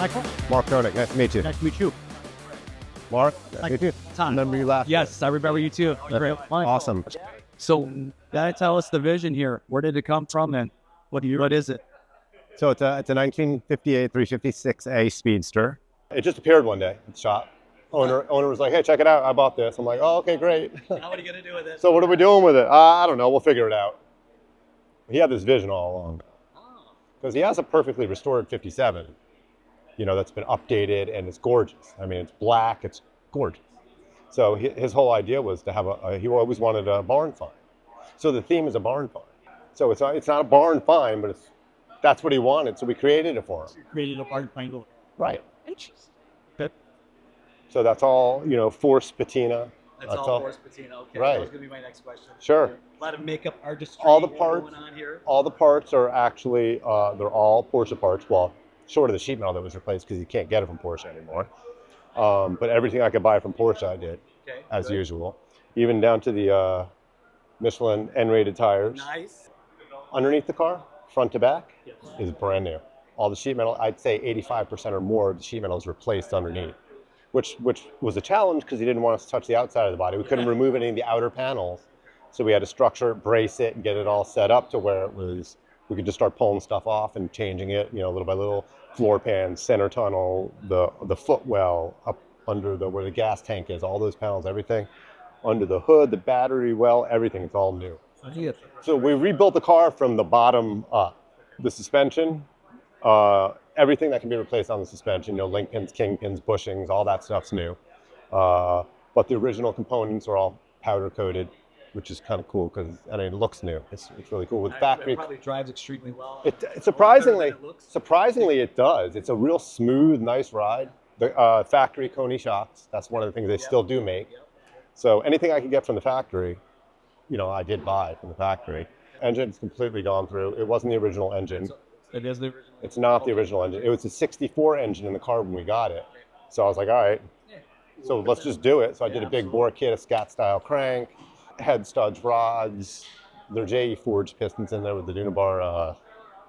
Michael. Mark Koenig, nice to meet you. Nice to meet you. Mark, nice to meet you. Remember you last Yes, I remember you too. Great. Awesome. So, gotta tell us the vision here. Where did it come from, and what is it? So it's a 1958 356A Speedster. It just appeared one day at the shop. Owner was like, hey, check it out. I bought this. I'm like, oh, okay, great. Now what are you gonna do with it? So what are we doing with it? I don't know. We'll figure it out. He had this vision all along. Because he has a perfectly restored 57, you know, that's been updated and it's gorgeous. I mean, it's black, it's gorgeous. So his whole idea was to have he always wanted a barn find. So the theme is a barn find. So it's not a barn find, but that's what he wanted. So we created it for him. You created a barn find. Right. Interesting. Good. So that's all, you know, forced patina. That's all forced patina. Okay. Right. That was gonna be my next question. Sure. A lot of makeup artistry. All the parts. Going on here. All the parts are actually they're all Porsche parts. Well, short of the sheet metal that was replaced because you can't get it from Porsche anymore. But everything I could buy from Porsche, I did, as usual. Even down to the Michelin N-rated tires. Nice. Underneath the car, front to back, is brand new. All the sheet metal, I'd say 85% or more of the sheet metal is replaced underneath, which was a challenge because he didn't want us to touch the outside of the body. We couldn't remove any of the outer panels. So we had to structure it, brace it, and get it all set up to where we could just start pulling stuff off and changing it, you know, little by little. Floor pan, center tunnel, the footwell up under where the gas tank is, all those panels, everything. Under the hood, the battery well, everything, it's all new. So we rebuilt the car from the bottom up. The suspension, everything that can be replaced on the suspension, you know, link pins, king pins, bushings, all that stuff's new. But the original components are all powder coated, which is kind of cool because it looks new. It's really cool with factory. It probably drives extremely well. Surprisingly, it does. It's a real smooth, nice ride. The factory Coney shocks. That's one of the things they still do make. So anything I could get from the factory, you know, I did buy from the factory. Engine's completely gone through. It wasn't the original engine. It is the original. It's not the original engine. It was a '64 engine in the car when we got it. So I was like, all right, so let's just do it. So I did a big bore kit, a scat style crank, head studs, rods. They're JE forged pistons in there with the Dunabar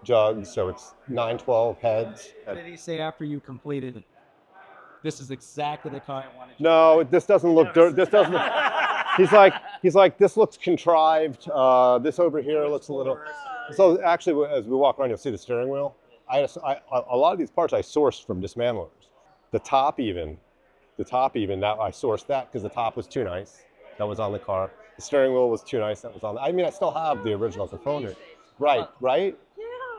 jugs. So it's 912 heads. What did he say after you completed it? This is exactly the car I wanted. No, this doesn't look dirt. This doesn't. He's like, this looks contrived. This over here looks a little. So actually, as we walk around, you'll see the steering wheel. A lot of these parts I sourced from dismantlers. The top even, that I sourced that because the top was too nice. That was on the car. The steering wheel was too nice. That was on. I mean, I still have the original component. Right. Yeah.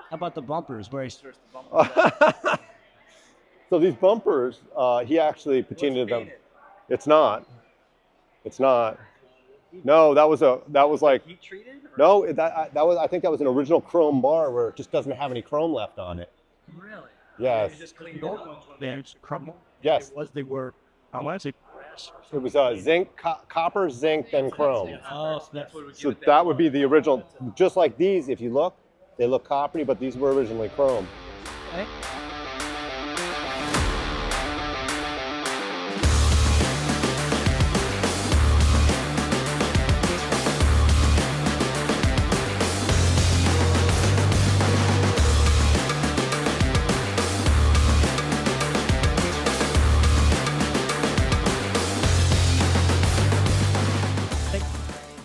How about the bumpers? Where he sourced the bumpers? So these bumpers, he actually patinaed them. It's not. No, that was like heat treated? No, I think that was an original chrome bar where it just doesn't have any chrome left on it. Really? Yes. You just cleaned it up. They just crumbled. Yes. They were. How much? It was zinc, copper, zinc, then chrome. Oh, so that's what would give So it that would be the original. Just like these, if you look, they look coppery, but these were originally chrome. Okay.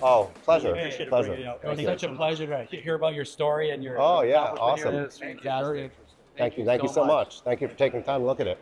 Oh, pleasure. Pleasure. It was such a pleasure to hear about your story and your. Oh yeah, awesome. It was fantastic. Thank you so much. Thank you for taking the time to look at it.